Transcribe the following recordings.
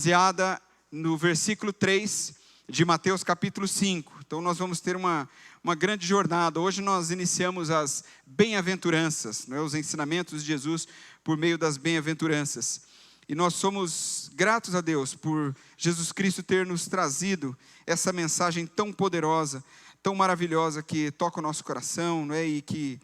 Baseada no versículo 3 de Mateus capítulo 5. Então nós vamos ter uma grande jornada. Hoje nós iniciamos as bem-aventuranças, os ensinamentos de Jesus por meio das bem-aventuranças. E nós somos gratos a Deus por Jesus Cristo ter nos trazido essa mensagem tão poderosa, tão maravilhosa, que toca o nosso coração, e que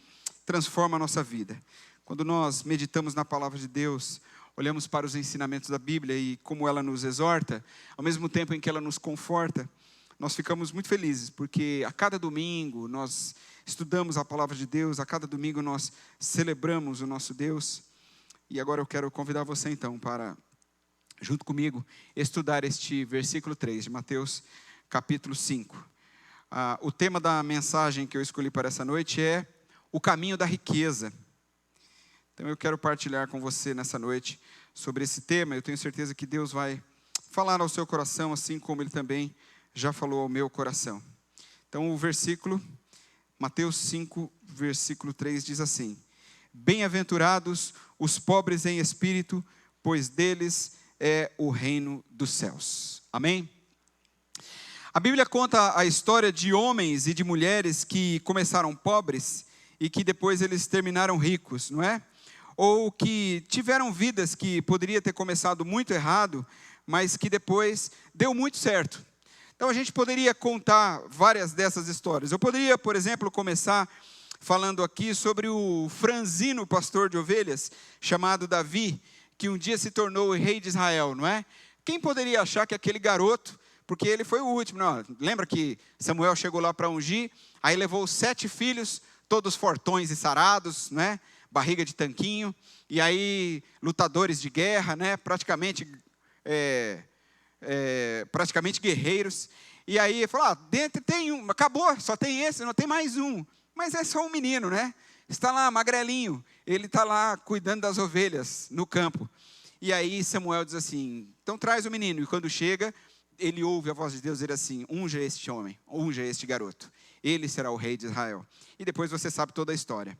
transforma a nossa vida. Quando nós meditamos na palavra de Deus, olhamos para os ensinamentos da Bíblia e como ela nos exorta, ao mesmo tempo em que ela nos conforta, nós ficamos muito felizes, porque a cada domingo nós estudamos a palavra de Deus, a cada domingo nós celebramos o nosso Deus. E agora eu quero convidar você então para, junto comigo, estudar este versículo 3 de Mateus capítulo 5. O tema da mensagem que eu escolhi para essa noite é o caminho da riqueza. Então eu quero partilhar com você nessa noite sobre esse tema. Eu tenho certeza que Deus vai falar ao seu coração, assim como Ele também já falou ao meu coração. Então o versículo, Mateus 5, versículo 3 diz assim: Bem-aventurados os pobres em espírito, pois deles é o reino dos céus. Amém? A Bíblia conta a história de homens e de mulheres que começaram pobres e que depois eles terminaram ricos, não é? Ou que tiveram vidas que poderia ter começado muito errado, mas que depois deu muito certo. Então a gente poderia contar várias dessas histórias. Eu poderia, por exemplo, começar falando aqui sobre o franzino pastor de ovelhas, chamado Davi, que um dia se tornou o rei de Israel, não é? Quem poderia achar que aquele garoto, porque ele foi o último, não, lembra que Samuel chegou lá para ungir, aí levou 7 filhos, todos fortões e sarados, não é? Barriga de tanquinho, e aí lutadores de guerra, né? praticamente guerreiros. E aí ele falou, dentro tem um, acabou, só tem esse, não tem mais um. Mas é só um menino, né? Está lá, magrelinho, ele está lá cuidando das ovelhas no campo. E aí Samuel diz assim, então traz o menino. E quando chega, ele ouve a voz de Deus dizer assim, unja este homem, unja este garoto. Ele será o rei de Israel. E depois você sabe toda a história.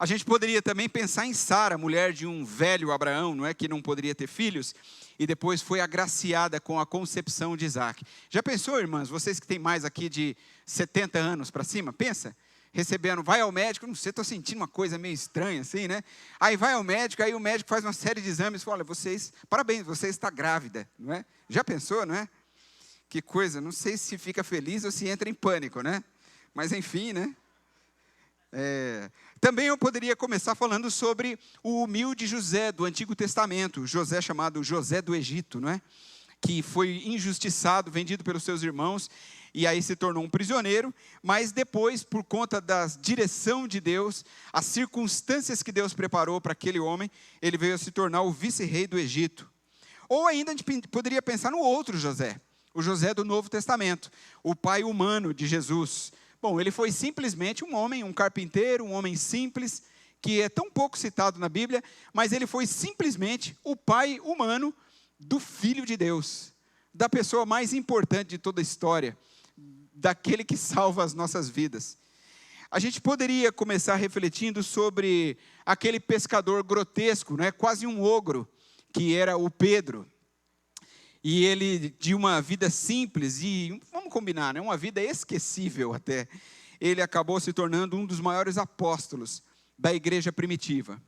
A gente poderia também pensar em Sara, mulher de um velho Abraão, não é, que não poderia ter filhos, e depois foi agraciada com a concepção de Isaac. Já pensou, irmãs, vocês que têm mais aqui de 70 anos para cima, pensa, recebendo, vai ao médico, não sei, estou sentindo uma coisa meio estranha assim, né? Aí vai ao médico, aí o médico faz uma série de exames e fala, olha, parabéns, você está grávida, não é? Já pensou, não é? Que coisa, não sei se fica feliz ou se entra em pânico, né? Mas enfim, né? Também eu poderia começar falando sobre o humilde José do Antigo Testamento, José chamado José do Egito, não é? Que foi injustiçado, vendido pelos seus irmãos, e aí se tornou um prisioneiro, mas depois, por conta da direção de Deus, as circunstâncias que Deus preparou para aquele homem, ele veio a se tornar o vice-rei do Egito. Ou ainda a gente poderia pensar no outro José, o José do Novo Testamento, o pai humano de Jesus. Bom, ele foi simplesmente um homem, um carpinteiro, um homem simples, que é tão pouco citado na Bíblia, mas ele foi simplesmente o pai humano do Filho de Deus, da pessoa mais importante de toda a história, daquele que salva as nossas vidas. A gente poderia começar refletindo sobre aquele pescador grotesco, quase um ogro, que era o Pedro. E ele, de uma vida simples e, vamos combinar, uma vida esquecível até, ele acabou se tornando um dos maiores apóstolos da igreja primitiva.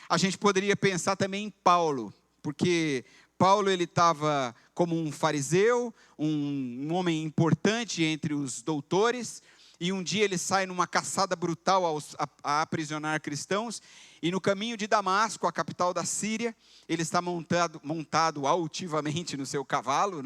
A gente poderia pensar também em Paulo, porque Paulo ele estava como um fariseu, um homem importante entre os doutores, e um dia ele sai numa caçada brutal a aprisionar cristãos, e no caminho de Damasco, a capital da Síria, ele está montado altivamente no seu cavalo,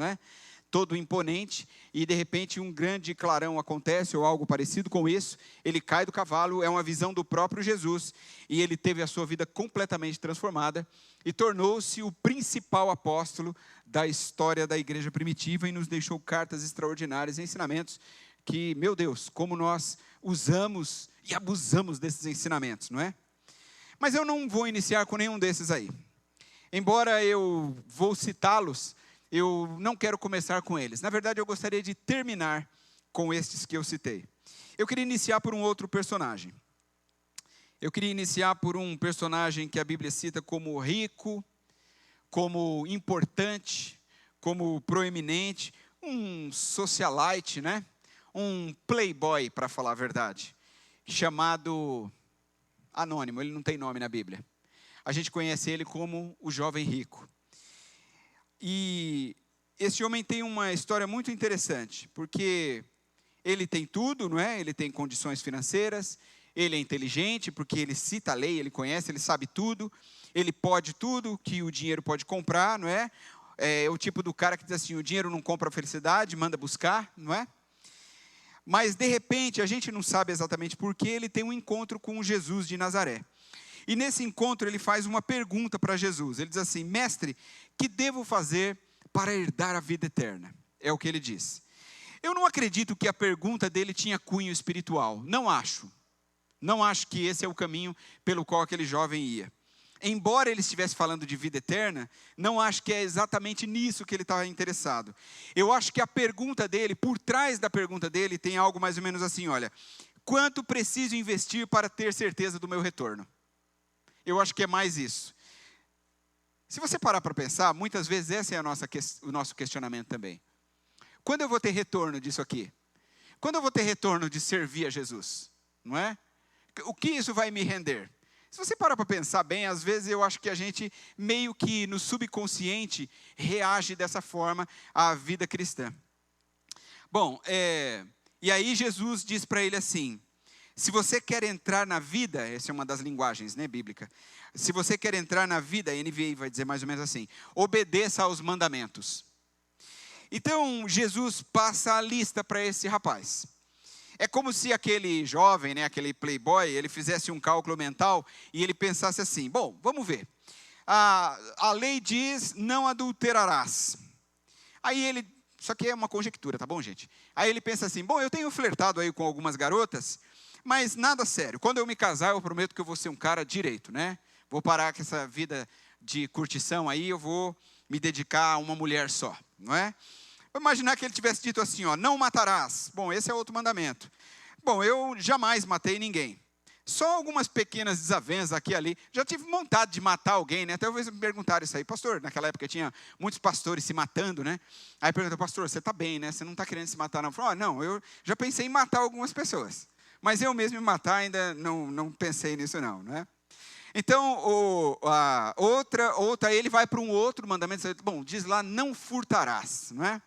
todo imponente, e de repente um grande clarão acontece, ou algo parecido com isso, ele cai do cavalo, é uma visão do próprio Jesus, e ele teve a sua vida completamente transformada, e tornou-se o principal apóstolo da história da igreja primitiva, e nos deixou cartas extraordinárias, ensinamentos, que, meu Deus, como nós usamos e abusamos desses ensinamentos, não é? Mas eu não vou iniciar com nenhum desses aí. Embora eu vou citá-los, eu não quero começar com eles. Na verdade, eu gostaria de terminar com estes que eu citei. Eu queria iniciar por um outro personagem. Eu queria iniciar por um personagem que a Bíblia cita como rico, como importante, como proeminente, um socialite, né? Um playboy, para falar a verdade, chamado anônimo, ele não tem nome na Bíblia. A gente conhece ele como o jovem rico. E esse homem tem uma história muito interessante, porque ele tem tudo, não é? Ele tem condições financeiras, ele é inteligente, porque ele cita a lei, ele conhece, ele sabe tudo, ele pode tudo que o dinheiro pode comprar, não é? É o tipo do cara que diz assim, o dinheiro não compra a felicidade, manda buscar, não é? Mas, de repente, a gente não sabe exatamente por que ele tem um encontro com Jesus de Nazaré. E nesse encontro ele faz uma pergunta para Jesus. Ele diz assim, mestre, que devo fazer para herdar a vida eterna? É o que ele diz. Eu não acredito que a pergunta dele tinha cunho espiritual. Não acho. Não acho que esse é o caminho pelo qual aquele jovem ia. Embora ele estivesse falando de vida eterna, não acho que é exatamente nisso que ele estava interessado. Eu acho que a pergunta dele, por trás da pergunta dele, tem algo mais ou menos assim, olha, quanto preciso investir para ter certeza do meu retorno? Eu acho que é mais isso. Se você parar para pensar, muitas vezes esse é o nosso questionamento também. Quando eu vou ter retorno disso aqui? Quando eu vou ter retorno de servir a Jesus? Não é? O que isso vai me render? Se você parar para pensar bem, às vezes eu acho que a gente meio que no subconsciente reage dessa forma à vida cristã. Bom, e aí Jesus diz para ele assim, se você quer entrar na vida, essa é uma das linguagens, né, bíblica. Se você quer entrar na vida, a NVI vai dizer mais ou menos assim, obedeça aos mandamentos. Então, Jesus passa a lista para esse rapaz. É como se aquele jovem, né, aquele playboy, ele fizesse um cálculo mental e ele pensasse assim, bom, vamos ver. A lei diz, não adulterarás. Aí ele, isso aqui é uma conjectura, tá bom, gente? Aí ele pensa assim, bom, eu tenho flertado aí com algumas garotas, mas nada sério. Quando eu me casar, eu prometo que eu vou ser um cara direito, né? Vou parar com essa vida de curtição aí, eu vou me dedicar a uma mulher só, não é? Vou imaginar que ele tivesse dito assim, ó, não matarás. Bom, esse é outro mandamento. Bom, eu jamais matei ninguém. Só algumas pequenas desavenças aqui e ali. Já tive vontade de matar alguém, né? Até talvez me perguntaram isso aí. Pastor, naquela época tinha muitos pastores se matando, né? Aí perguntou, pastor, você está bem, né? Você não está querendo se matar, não? Falou, não, eu já pensei em matar algumas pessoas. Mas eu mesmo me matar ainda não pensei nisso não, né? Então, outra, ele vai para um outro mandamento. Bom, diz lá, não furtarás, não é?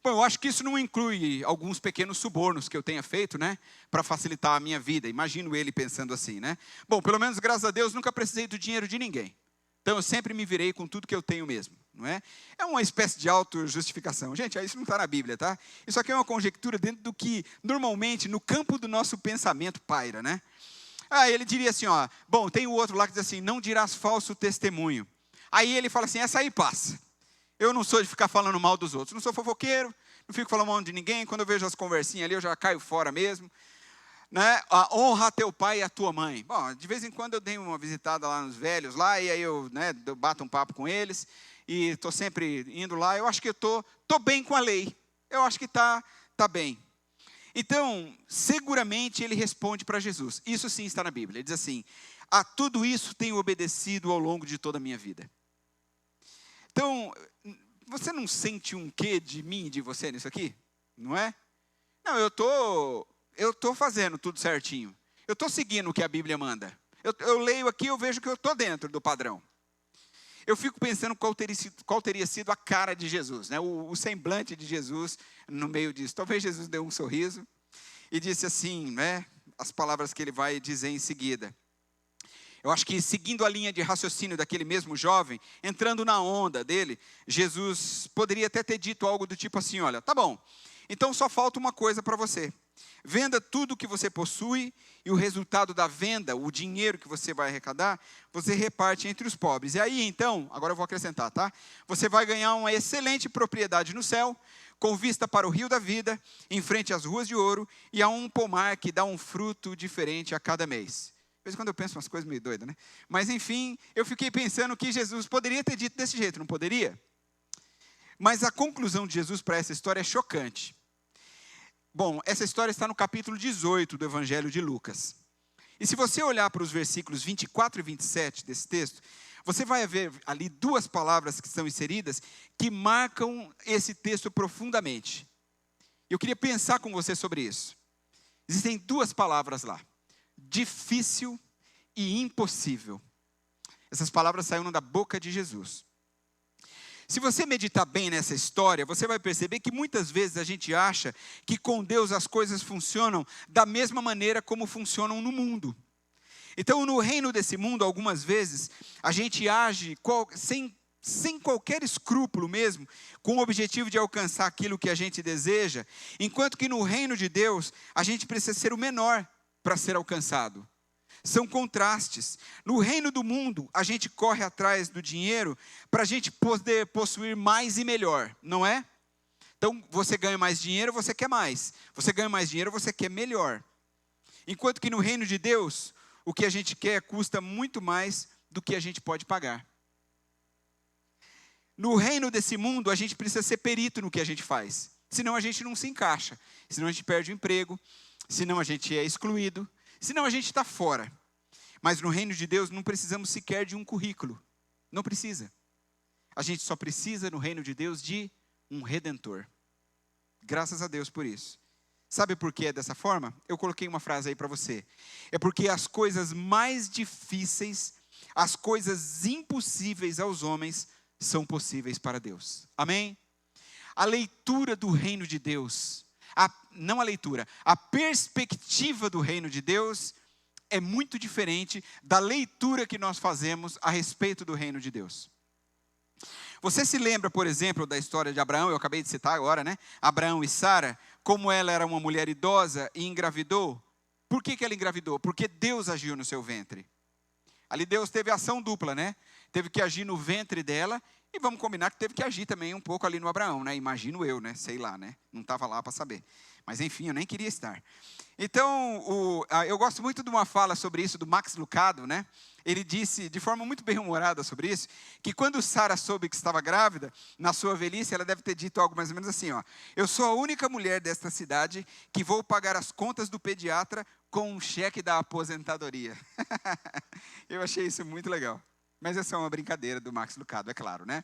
Bom, eu acho que isso não inclui alguns pequenos subornos que eu tenha feito, né? Para facilitar a minha vida. Imagino ele pensando assim, né? Bom, pelo menos, graças a Deus, nunca precisei do dinheiro de ninguém. Então, eu sempre me virei com tudo que eu tenho mesmo, não é? É uma espécie de autojustificação. Gente, isso não está na Bíblia, tá? Isso aqui é uma conjectura dentro do que, normalmente, no campo do nosso pensamento paira, né? Aí ele diria assim, ó, bom, tem o outro lá que diz assim, não dirás falso testemunho. Aí ele fala assim, essa aí passa. Eu não sou de ficar falando mal dos outros, não sou fofoqueiro, não fico falando mal de ninguém, quando eu vejo as conversinhas ali, eu já caio fora mesmo. Né? Honra teu pai e a tua mãe. Bom, de vez em quando eu dei uma visitada lá nos velhos, lá, e aí eu bato um papo com eles, e estou sempre indo lá, eu acho que eu estou bem com a lei, eu acho que tá bem. Então, seguramente ele responde para Jesus, isso sim está na Bíblia, ele diz assim, a tudo isso tenho obedecido ao longo de toda a minha vida. Então, você não sente um quê de mim e de você nisso aqui? Não é? Não, eu estou fazendo tudo certinho. Eu estou seguindo o que a Bíblia manda. Eu leio aqui, eu vejo que eu estou dentro do padrão. Eu fico pensando qual teria sido a cara de Jesus, né? O semblante de Jesus no meio disso. Talvez Jesus deu um sorriso e disse assim, né? As palavras que ele vai dizer em seguida. Eu acho que seguindo a linha de raciocínio daquele mesmo jovem, entrando na onda dele, Jesus poderia até ter dito algo do tipo assim, olha, tá bom, então só falta uma coisa para você. Venda tudo o que você possui e o resultado da venda, o dinheiro que você vai arrecadar, você reparte entre os pobres. E aí então, agora eu vou acrescentar, tá? Você vai ganhar uma excelente propriedade no céu, com vista para o rio da vida, em frente às ruas de ouro, e a um pomar que dá um fruto diferente a cada mês. De vez em quando eu penso umas coisas meio doidas, né? Mas enfim, eu fiquei pensando que Jesus poderia ter dito desse jeito, não poderia? Mas a conclusão de Jesus para essa história é chocante. Bom, essa história está no capítulo 18 do Evangelho de Lucas. E se você olhar para os versículos 24 e 27 desse texto, você vai ver ali duas palavras que estão inseridas que marcam esse texto profundamente. Eu queria pensar com você sobre isso. Existem duas palavras lá: difícil e impossível. Essas palavras saíram da boca de Jesus. Se você meditar bem nessa história, você vai perceber que muitas vezes a gente acha que com Deus as coisas funcionam da mesma maneira como funcionam no mundo. Então, no reino desse mundo, algumas vezes, a gente age sem qualquer escrúpulo mesmo, com o objetivo de alcançar aquilo que a gente deseja, enquanto que no reino de Deus, a gente precisa ser o menor para ser alcançado. São contrastes. No reino do mundo, a gente corre atrás do dinheiro para a gente poder possuir mais e melhor, não é? Então, você ganha mais dinheiro, você quer mais. Você ganha mais dinheiro, você quer melhor. Enquanto que no reino de Deus, o que a gente quer custa muito mais do que a gente pode pagar. No reino desse mundo, a gente precisa ser perito no que a gente faz. Senão a gente não se encaixa. Senão a gente perde o emprego. Senão a gente é excluído. Senão a gente está fora. Mas no reino de Deus não precisamos sequer de um currículo. Não precisa. A gente só precisa no reino de Deus de um redentor. Graças a Deus por isso. Sabe por que é dessa forma? Eu coloquei uma frase aí para você. É porque as coisas mais difíceis, as coisas impossíveis aos homens, são possíveis para Deus. Amém? A leitura do reino de Deus, a perspectiva do reino de Deus é muito diferente da leitura que nós fazemos a respeito do reino de Deus. Você se lembra, por exemplo, da história de Abraão, eu acabei de citar agora, né? Abraão e Sara, como ela era uma mulher idosa e engravidou. Por que ela engravidou? Porque Deus agiu no seu ventre. Ali Deus teve ação dupla, né? Teve que agir no ventre dela e vamos combinar que teve que agir também um pouco ali no Abraão, né? Imagino eu, né? Sei lá, né? Não estava lá para saber. Mas enfim, eu nem queria estar. Então, eu gosto muito de uma fala sobre isso do Max Lucado, né? Ele disse, de forma muito bem-humorada sobre isso, que quando Sara soube que estava grávida, na sua velhice, ela deve ter dito algo mais ou menos assim, ó: eu sou a única mulher desta cidade que vou pagar as contas do pediatra com um cheque da aposentadoria. Eu achei isso muito legal. Mas essa é uma brincadeira do Max Lucado, é claro, né?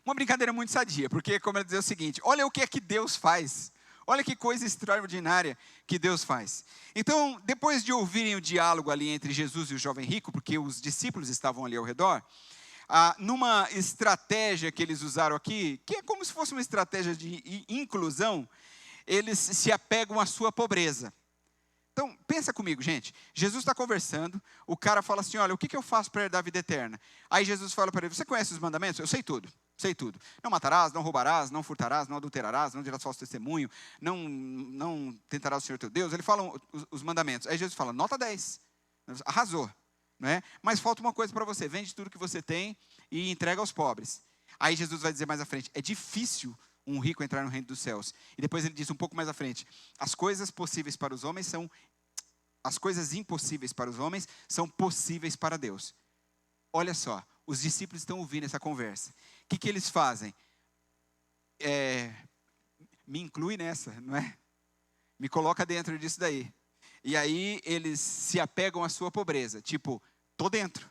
Uma brincadeira muito sadia, porque, como ela dizia o seguinte: olha o que é que Deus faz. Olha que coisa extraordinária que Deus faz. Então, depois de ouvirem o diálogo ali entre Jesus e o jovem rico, porque os discípulos estavam ali ao redor, numa estratégia que eles usaram aqui, que é como se fosse uma estratégia de inclusão, eles se apegam à sua pobreza. Então, pensa comigo, gente. Jesus está conversando, o cara fala assim: olha, o que eu faço para herdar a vida eterna? Aí Jesus fala para ele: você conhece os mandamentos? Eu sei tudo. Sei tudo. Não matarás, não roubarás, não furtarás, não adulterarás, não dirás falso testemunho, não tentarás o Senhor teu Deus. Ele fala os mandamentos. Aí Jesus fala: nota 10. Arrasou. Não é? Mas falta uma coisa para você: vende tudo que você tem e entrega aos pobres. Aí Jesus vai dizer mais à frente: é difícil um rico entrar no reino dos céus. E depois ele diz um pouco mais à frente: as coisas possíveis para os homens as coisas impossíveis para os homens são possíveis para Deus. Olha só, os discípulos estão ouvindo essa conversa. O que eles fazem? Me inclui nessa, não é? Me coloca dentro disso daí. E aí eles se apegam à sua pobreza. Tipo, tô dentro.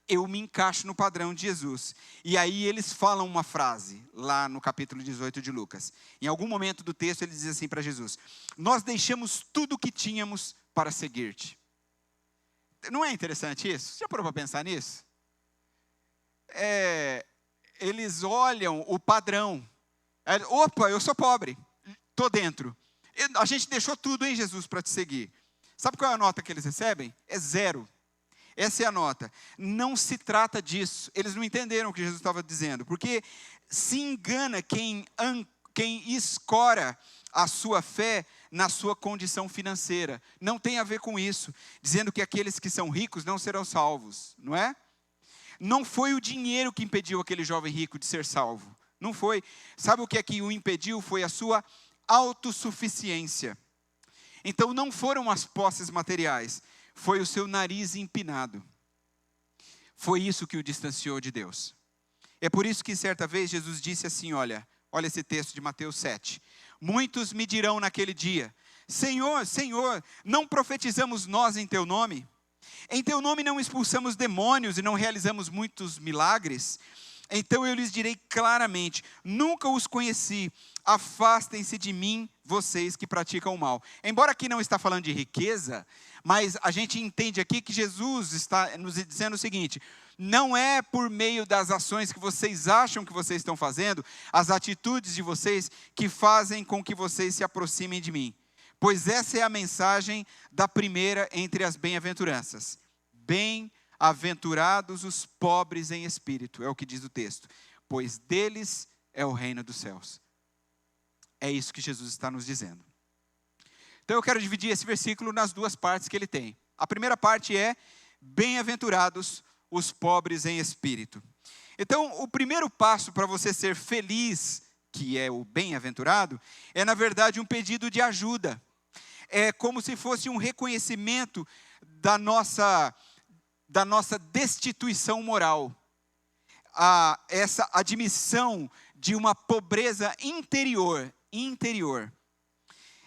Eu me encaixo no padrão de Jesus. E aí eles falam uma frase, lá no capítulo 18 de Lucas. Em algum momento do texto eles dizem assim para Jesus: nós deixamos tudo o que tínhamos para seguir-te. Não é interessante isso? Você já parou para pensar nisso? Eles olham o padrão. Opa, eu sou pobre, estou dentro. A gente deixou tudo, hein, Jesus, para te seguir. Sabe qual é a nota que eles recebem? É 0. Essa é a nota. Não se trata disso. Eles não entenderam o que Jesus estava dizendo. Porque se engana quem escora a sua fé na sua condição financeira. Não tem a ver com isso. Dizendo que aqueles que são ricos não serão salvos. Não é? Não foi o dinheiro que impediu aquele jovem rico de ser salvo. Não foi. Sabe o que é que o impediu? Foi a sua autossuficiência. Então não foram as posses materiais. Foi o seu nariz empinado. Foi isso que o distanciou de Deus. É por isso que certa vez Jesus disse assim, olha esse texto de Mateus 7. Muitos me dirão naquele dia: Senhor, Senhor, não profetizamos nós em teu nome? Em teu nome não expulsamos demônios e não realizamos muitos milagres? Então eu lhes direi claramente, nunca os conheci, afastem-se de mim, vocês que praticam o mal. Embora aqui não está falando de riqueza, mas a gente entende aqui que Jesus está nos dizendo o seguinte: não é por meio das ações que vocês acham que vocês estão fazendo, as atitudes de vocês que fazem com que vocês se aproximem de mim. Pois essa é a mensagem da primeira entre as bem-aventuranças. Bem-aventurados os pobres em espírito, é o que diz o texto, pois deles é o reino dos céus. É isso que Jesus está nos dizendo. Então eu quero dividir esse versículo nas duas partes que ele tem. A primeira parte é, bem-aventurados os pobres em espírito. Então o primeiro passo para você ser feliz, que é o bem-aventurado, é na verdade um pedido de ajuda. É como se fosse um reconhecimento da nossa destituição moral. Essa admissão de uma pobreza interior.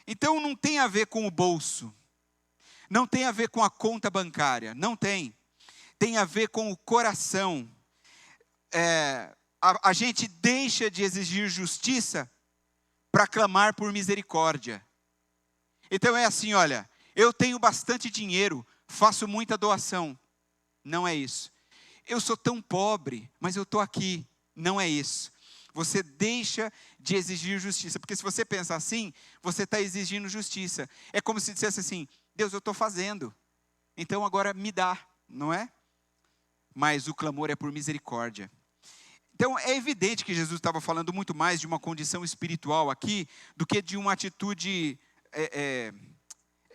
Então não tem a ver com o bolso, não tem a ver com a conta bancária, não tem. Tem a ver com o coração. A gente deixa de exigir justiça para clamar por misericórdia. Então é assim, olha, eu tenho bastante dinheiro, faço muita doação. Não é isso. Eu sou tão pobre, mas eu estou aqui. Não é isso. Você deixa de exigir justiça, porque se você pensar assim, você está exigindo justiça. É como se dissesse assim, Deus, eu estou fazendo, então agora me dá, não é? Mas o clamor é por misericórdia. Então é evidente que Jesus estava falando muito mais de uma condição espiritual aqui, do que de uma atitude...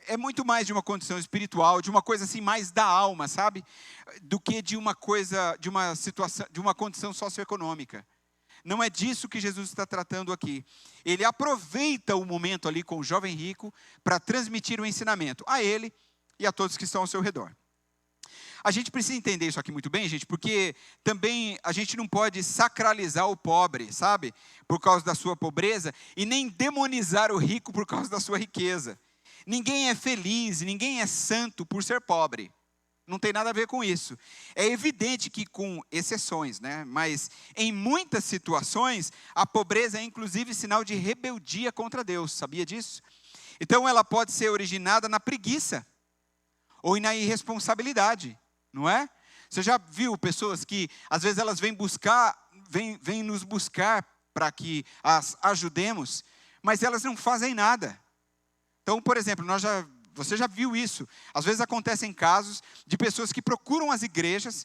É muito mais de uma condição espiritual, de uma coisa assim mais da alma, sabe? Do que de uma coisa, de uma situação, de uma condição socioeconômica. Não é disso que Jesus está tratando aqui. Ele aproveita o momento ali com o jovem rico para transmitir o ensinamento a ele e a todos que estão ao seu redor. A gente precisa entender isso aqui muito bem, gente, porque também a gente não pode sacralizar o pobre, sabe? Por causa da sua pobreza, e nem demonizar o rico por causa da sua riqueza. Ninguém é feliz, ninguém é santo por ser pobre. Não tem nada a ver com isso. É evidente que com exceções, né? Mas em muitas situações, a pobreza é inclusive sinal de rebeldia contra Deus. Sabia disso? Então ela pode ser originada na preguiça ou na irresponsabilidade, não é? Você já viu pessoas que às vezes elas vêm nos buscar para que as ajudemos, mas elas não fazem nada. Então, por exemplo, você já viu isso. Às vezes acontecem casos de pessoas que procuram as igrejas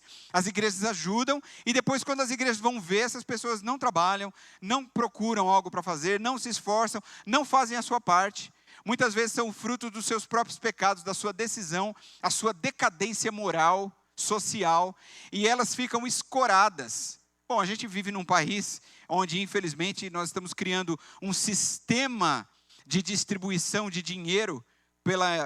ajudam, e depois quando as igrejas vão ver, essas pessoas não trabalham, não procuram algo para fazer, não se esforçam, não fazem a sua parte. Muitas vezes são fruto dos seus próprios pecados, da sua decisão, a sua decadência moral, social, e elas ficam escoradas. Bom, a gente vive num país onde, infelizmente, nós estamos criando um sistema de distribuição de dinheiro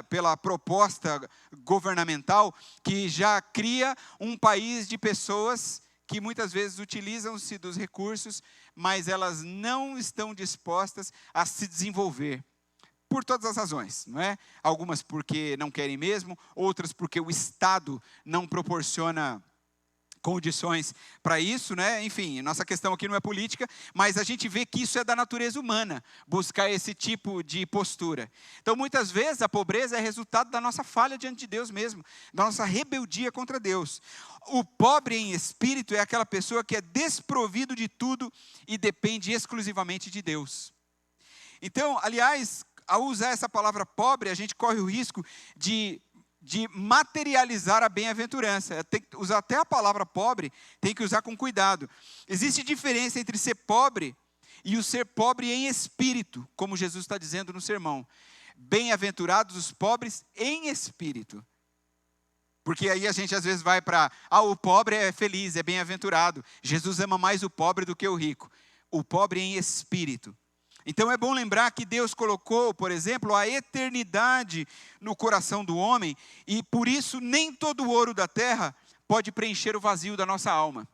pela proposta governamental, que já cria um país de pessoas que muitas vezes utilizam-se dos recursos, mas elas não estão dispostas a se desenvolver. Por todas as razões, não é? Algumas porque não querem mesmo, outras porque o Estado não proporciona condições para isso, né? Enfim, nossa questão aqui não é política, mas a gente vê que isso é da natureza humana, buscar esse tipo de postura. Então, muitas vezes, a pobreza é resultado da nossa falha diante de Deus mesmo, da nossa rebeldia contra Deus. O pobre em espírito é aquela pessoa que é desprovido de tudo e depende exclusivamente de Deus. Então, aliás, ao usar essa palavra pobre, a gente corre o risco de materializar a bem-aventurança. Tem que usar até a palavra pobre, tem que usar com cuidado. Existe diferença entre ser pobre e o ser pobre em espírito, como Jesus está dizendo no sermão. Bem-aventurados os pobres em espírito. Porque aí a gente às vezes vai para, o pobre é feliz, é bem-aventurado. Jesus ama mais o pobre do que o rico. O pobre em espírito. Então é bom lembrar que Deus colocou, por exemplo, a eternidade no coração do homem, e por isso nem todo o ouro da terra pode preencher o vazio da nossa alma.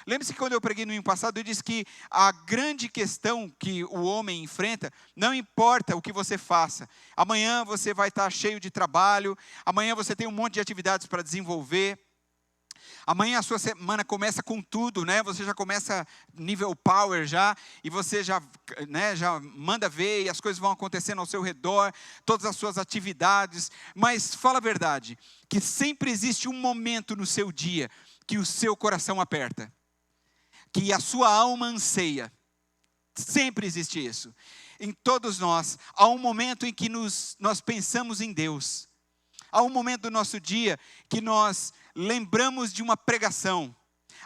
Lembre-se que quando eu preguei no ano passado, eu disse que a grande questão que o homem enfrenta, não importa o que você faça. Amanhã você vai estar cheio de trabalho, amanhã você tem um monte de atividades para desenvolver. Amanhã a sua semana começa com tudo, né? Você já começa nível power já, e você já, né, já manda ver, e as coisas vão acontecendo ao seu redor, todas as suas atividades. Mas fala a verdade, que sempre existe um momento no seu dia que o seu coração aperta, que a sua alma anseia. Sempre existe isso. Em todos nós, há um momento em que nós pensamos em Deus. Há um momento do nosso dia que nós lembramos de uma pregação.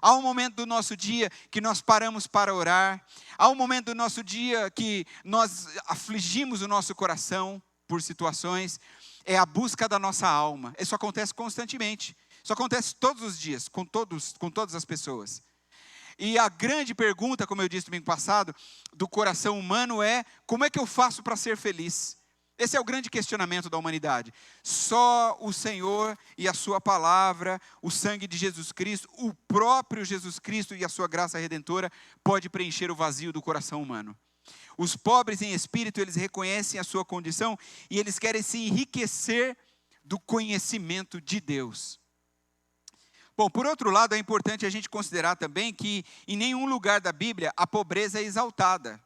Há um momento do nosso dia que nós paramos para orar. Há um momento do nosso dia que nós afligimos o nosso coração por situações. É a busca da nossa alma. Isso acontece constantemente. Isso acontece todos os dias, com todas as pessoas. E a grande pergunta, como eu disse domingo passado, do coração humano é: como é que eu faço para ser feliz? Esse é o grande questionamento da humanidade. Só o Senhor e a sua palavra, o sangue de Jesus Cristo, o próprio Jesus Cristo e a sua graça redentora pode preencher o vazio do coração humano. Os pobres em espírito, eles reconhecem a sua condição e eles querem se enriquecer do conhecimento de Deus. Bom, por outro lado, é importante a gente considerar também que em nenhum lugar da Bíblia a pobreza é exaltada.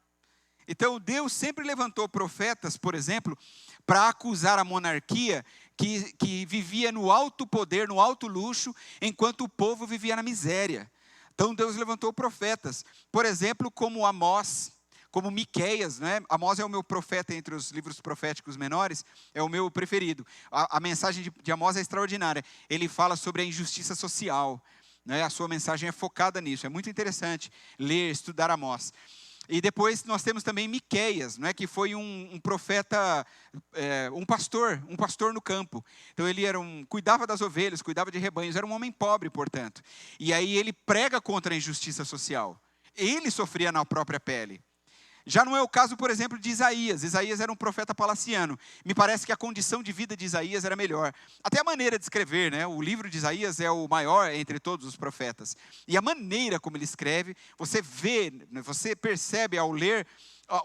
Então, Deus sempre levantou profetas, por exemplo, para acusar a monarquia que vivia no alto poder, no alto luxo, enquanto o povo vivia na miséria. Então, Deus levantou profetas, por exemplo, como Amós, como Miqueias, né? Amós é o meu profeta entre os livros proféticos menores, é o meu preferido. A mensagem de Amós é extraordinária. Ele fala sobre a injustiça social, né? A sua mensagem é focada nisso. É muito interessante ler, estudar Amós. E depois nós temos também Miqueias, né, que foi um profeta, um pastor no campo. Então ele cuidava das ovelhas, cuidava de rebanhos, era um homem pobre, portanto. E aí ele prega contra a injustiça social. Ele sofria na própria pele. Já não é o caso, por exemplo, de Isaías. Isaías era um profeta palaciano. Me parece que a condição de vida de Isaías era melhor. Até a maneira de escrever, né? O livro de Isaías é o maior entre todos os profetas. E a maneira como ele escreve, você vê, você percebe ao ler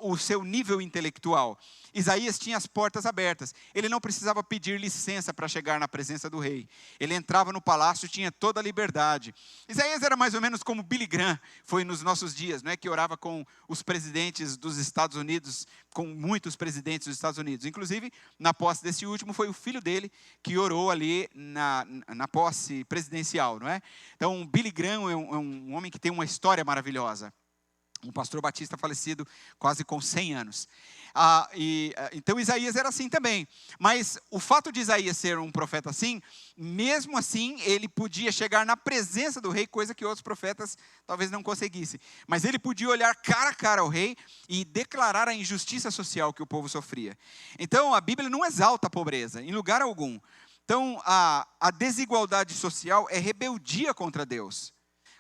o seu nível intelectual. Isaías tinha as portas abertas. Ele não precisava pedir licença para chegar na presença do rei. Ele entrava no palácio, tinha toda a liberdade. Isaías era mais ou menos como Billy Graham foi nos nossos dias, né, que orava com os presidentes dos Estados Unidos, com muitos presidentes dos Estados Unidos. Inclusive, na posse desse último, foi o filho dele que orou ali na posse presidencial, não é? Então, Billy Graham é um homem que tem uma história maravilhosa. Um pastor batista falecido quase com 100 anos. Então Isaías era assim também. Mas o fato de Isaías ser um profeta assim, mesmo assim ele podia chegar na presença do rei, coisa que outros profetas talvez não conseguissem. Mas ele podia olhar cara a cara ao rei e declarar a injustiça social que o povo sofria. Então a Bíblia não exalta a pobreza, em lugar algum. Então a desigualdade social é rebeldia contra Deus.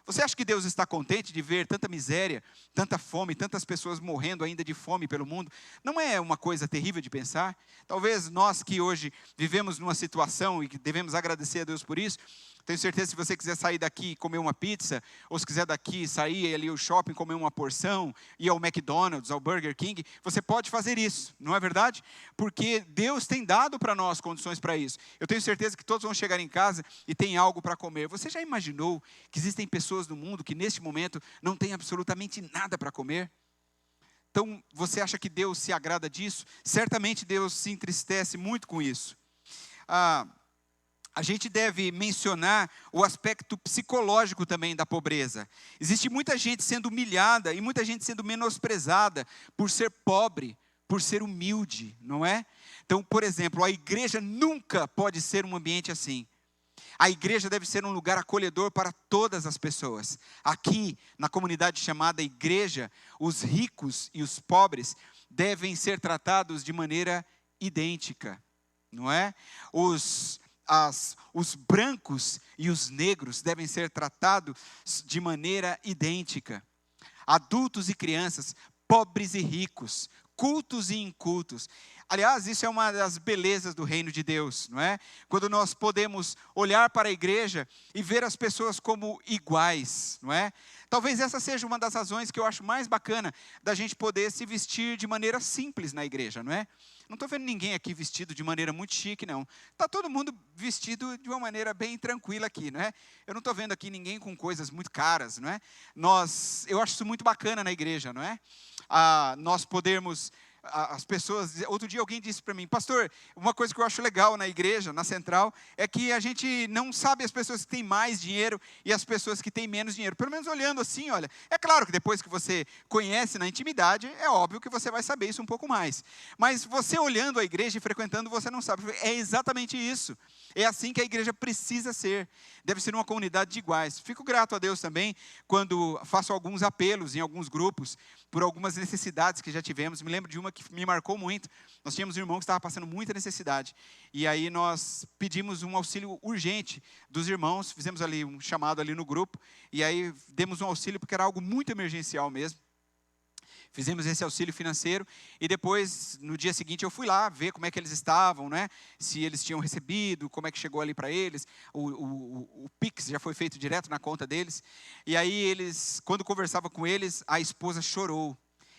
Você acha que Deus está contente de ver tanta miséria, tanta fome, tantas pessoas morrendo ainda de fome pelo mundo? Não é uma coisa terrível de pensar? Talvez nós que hoje vivemos numa situação e que devemos agradecer a Deus por isso, tenho certeza que se você quiser sair daqui e comer uma pizza, ou se quiser daqui sair ali ao shopping, comer uma porção, ir ao McDonald's, ao Burger King, você pode fazer isso, não é verdade? Porque Deus tem dado para nós condições para isso. Eu tenho certeza que todos vão chegar em casa e tem algo para comer. Você já imaginou que existem pessoas no mundo que neste momento não têm absolutamente nada para comer? Então, você acha que Deus se agrada disso? Certamente Deus se entristece muito com isso. A gente deve mencionar o aspecto psicológico também da pobreza. Existe muita gente sendo humilhada e muita gente sendo menosprezada por ser pobre, por ser humilde, não é? Então, por exemplo, a igreja nunca pode ser um ambiente assim. A igreja deve ser um lugar acolhedor para todas as pessoas. Aqui, na comunidade chamada igreja, os ricos e os pobres devem ser tratados de maneira idêntica, não é? Os brancos e os negros devem ser tratados de maneira idêntica. Adultos e crianças, pobres e ricos, cultos e incultos. Aliás, isso é uma das belezas do reino de Deus, não é? Quando nós podemos olhar para a igreja e ver as pessoas como iguais, não é? Talvez essa seja uma das razões que eu acho mais bacana da gente poder se vestir de maneira simples na igreja, não é? Não estou vendo ninguém aqui vestido de maneira muito chique, não. Está todo mundo vestido de uma maneira bem tranquila aqui, não é? Eu não estou vendo aqui ninguém com coisas muito caras, não é? Eu acho isso muito bacana na igreja, não é? Nós podermos as pessoas, outro dia alguém disse para mim, pastor, uma coisa que eu acho legal na igreja, na central, é que a gente não sabe as pessoas que têm mais dinheiro e as pessoas que têm menos dinheiro, pelo menos olhando assim, olha, é claro que depois que você conhece na intimidade, é óbvio que você vai saber isso um pouco mais, mas você olhando a igreja e frequentando, você não sabe, é exatamente isso, é assim que a igreja precisa ser, deve ser uma comunidade de iguais. Fico grato a Deus também, quando faço alguns apelos em alguns grupos, por algumas necessidades que já tivemos. Me lembro de uma que me marcou muito. Nós tínhamos um irmão que estava passando muita necessidade. E aí nós pedimos um auxílio urgente dos irmãos. Fizemos ali um chamado ali no grupo. E aí demos um auxílio porque era algo muito emergencial mesmo. Fizemos esse auxílio financeiro e depois, no dia seguinte, eu fui lá ver como é que eles estavam, né? Se eles tinham recebido, como é que chegou ali para eles. O Pix já foi feito direto na conta deles. E aí eles, quando conversava com eles, a esposa chorou.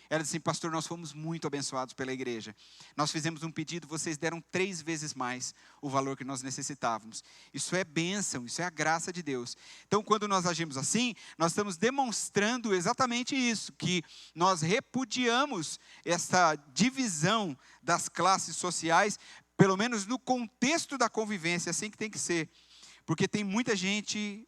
Ela disse assim, pastor, nós fomos muito abençoados pela igreja. Nós fizemos um pedido, vocês deram 3 vezes mais o valor que nós necessitávamos. Isso é bênção, isso é a graça de Deus. Então, quando nós agimos assim, nós estamos demonstrando exatamente isso, que nós repudiamos essa divisão das classes sociais, pelo menos no contexto da convivência, assim que tem que ser. Porque tem muita gente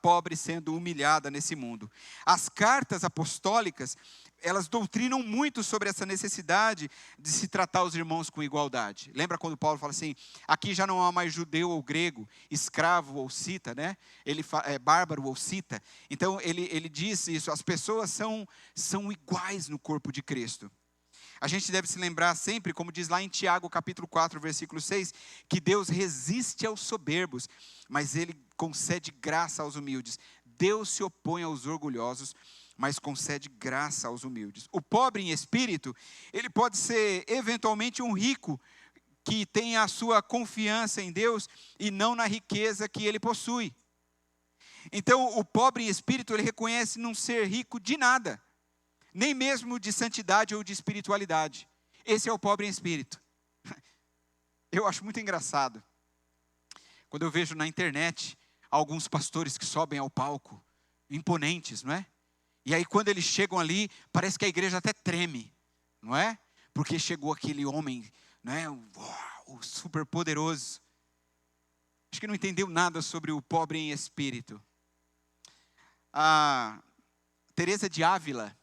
pobre sendo humilhada nesse mundo. As cartas apostólicas, elas doutrinam muito sobre essa necessidade de se tratar os irmãos com igualdade. Lembra quando Paulo fala assim, aqui já não há mais judeu ou grego, escravo ou cita, né? Bárbaro ou cita. Então ele diz isso, as pessoas são iguais no corpo de Cristo. A gente deve se lembrar sempre, como diz lá em Tiago capítulo 4, versículo 6, que Deus resiste aos soberbos, mas Ele concede graça aos humildes. Deus se opõe aos orgulhosos, mas concede graça aos humildes. O pobre em espírito, ele pode ser eventualmente um rico, que tem a sua confiança em Deus e não na riqueza que ele possui. Então, o pobre em espírito, ele reconhece não ser rico de nada, nem mesmo de santidade ou de espiritualidade. Esse é o pobre em espírito. Eu acho muito engraçado, quando eu vejo na internet, alguns pastores que sobem ao palco, imponentes, não é? E aí quando eles chegam ali, parece que a igreja até treme, não é? Porque chegou aquele homem, não é? O super poderoso. Acho que não entendeu nada sobre o pobre em espírito. A Teresa de Ávila,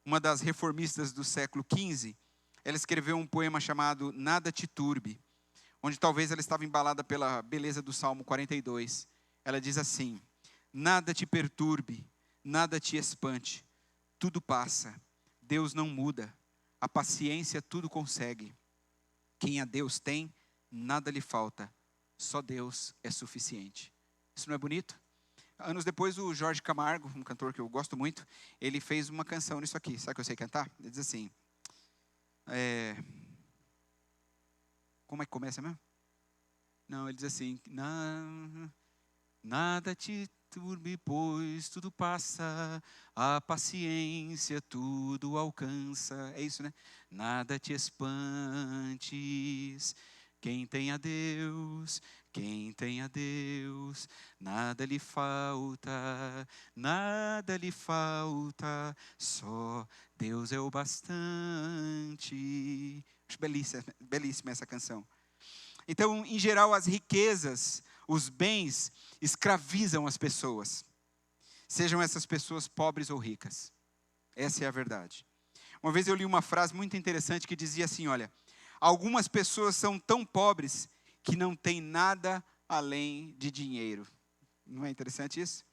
uma das reformistas do século XV, ela escreveu um poema chamado Nada Te Turbe, onde talvez ela estava embalada pela beleza do Salmo 42. Ela diz assim, nada te perturbe, nada te espante, tudo passa, Deus não muda, a paciência tudo consegue. Quem a Deus tem, nada lhe falta, só Deus é suficiente. Isso não é bonito? Anos depois, o Jorge Camargo, um cantor que eu gosto muito, ele fez uma canção nisso aqui. Sabe o que eu sei cantar? Ele diz assim, como é que começa mesmo? Não, ele diz assim, nada te turbe, pois tudo passa, a paciência tudo alcança. É isso, né? Nada te espantes, quem tem a Deus, nada lhe falta, só Deus é o bastante. Acho belíssima essa canção. Então, em geral, as riquezas, os bens, escravizam as pessoas. Sejam essas pessoas pobres ou ricas. Essa é a verdade. Uma vez eu li uma frase muito interessante que dizia assim, olha, algumas pessoas são tão pobres que não têm nada além de dinheiro. Não é interessante isso?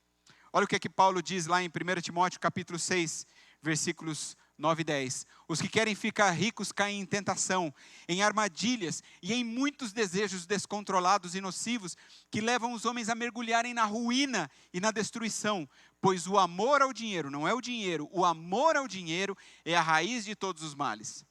Olha o que é que Paulo diz lá em 1 Timóteo capítulo 6, versículos 9 e 10. Os que querem ficar ricos caem em tentação, em armadilhas e em muitos desejos descontrolados e nocivos que levam os homens a mergulharem na ruína e na destruição, pois o amor ao dinheiro, não é o dinheiro, o amor ao dinheiro é a raiz de todos os males.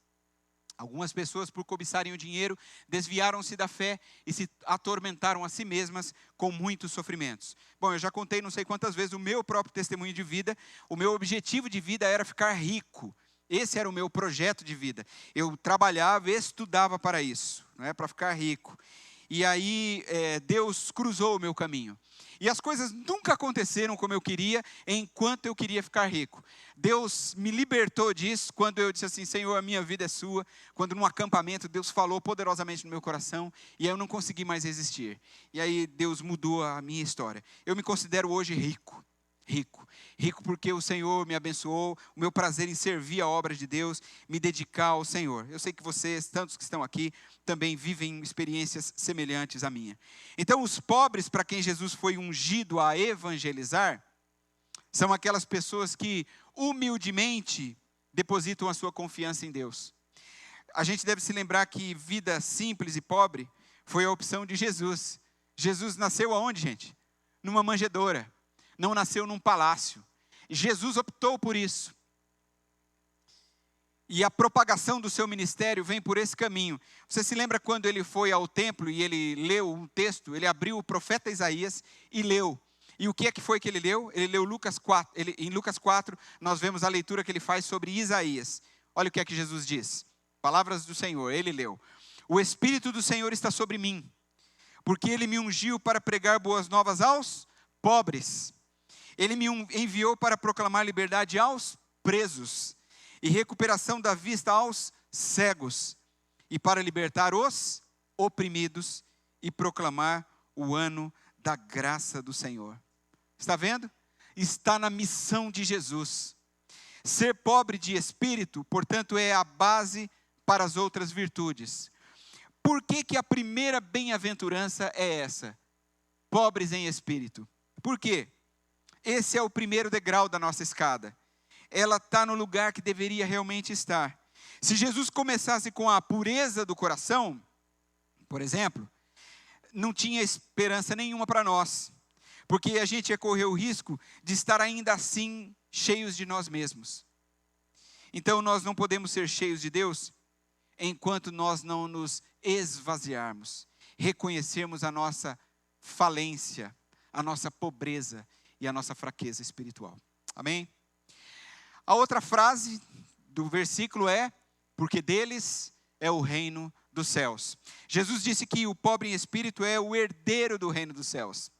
Algumas pessoas, por cobiçarem o dinheiro, desviaram-se da fé e se atormentaram a si mesmas com muitos sofrimentos. Bom, eu já contei não sei quantas vezes o meu próprio testemunho de vida. O meu objetivo de vida era ficar rico. Esse era o meu projeto de vida. Eu trabalhava e estudava para isso, não é? Para ficar rico. E aí Deus cruzou o meu caminho. E as coisas nunca aconteceram como eu queria, enquanto eu queria ficar rico. Deus me libertou disso quando eu disse assim: Senhor, a minha vida é sua. Quando num acampamento Deus falou poderosamente no meu coração, e aí eu não consegui mais resistir. E aí Deus mudou a minha história. Eu me considero hoje rico. Rico porque o Senhor me abençoou, o meu prazer em servir a obra de Deus, me dedicar ao Senhor. Eu sei que vocês, tantos que estão aqui, também vivem experiências semelhantes à minha. Então, os pobres para quem Jesus foi ungido a evangelizar, são aquelas pessoas que humildemente depositam a sua confiança em Deus. A gente deve se lembrar que vida simples e pobre foi a opção de Jesus. Jesus nasceu aonde, gente? Numa manjedoura. Não nasceu num palácio. Jesus optou por isso. E a propagação do seu ministério vem por esse caminho. Você se lembra quando ele foi ao templo e ele leu um texto? Ele abriu o profeta Isaías e leu. E o que é que foi que ele leu? Ele leu Lucas 4. Em Lucas 4, nós vemos a leitura que ele faz sobre Isaías. Olha o que é que Jesus diz. Palavras do Senhor, ele leu. O Espírito do Senhor está sobre mim, porque ele me ungiu para pregar boas novas aos pobres. Ele me enviou para proclamar liberdade aos presos e recuperação da vista aos cegos, e para libertar os oprimidos e proclamar o ano da graça do Senhor. Está vendo? Está na missão de Jesus. Ser pobre de espírito, portanto, é a base para as outras virtudes. Por que que a primeira bem-aventurança é essa? Pobres em espírito. Por quê? Esse é o primeiro degrau da nossa escada. Ela está no lugar que deveria realmente estar. Se Jesus começasse com a pureza do coração, por exemplo, não tinha esperança nenhuma para nós, porque a gente ia correr o risco de estar ainda assim cheios de nós mesmos. Então nós não podemos ser cheios de Deus enquanto nós não nos esvaziarmos, reconhecermos a nossa falência, a nossa pobreza e a nossa fraqueza espiritual. Amém? A outra frase do versículo é: porque deles é o reino dos céus. Jesus disse que o pobre em espírito é o herdeiro do reino dos céus.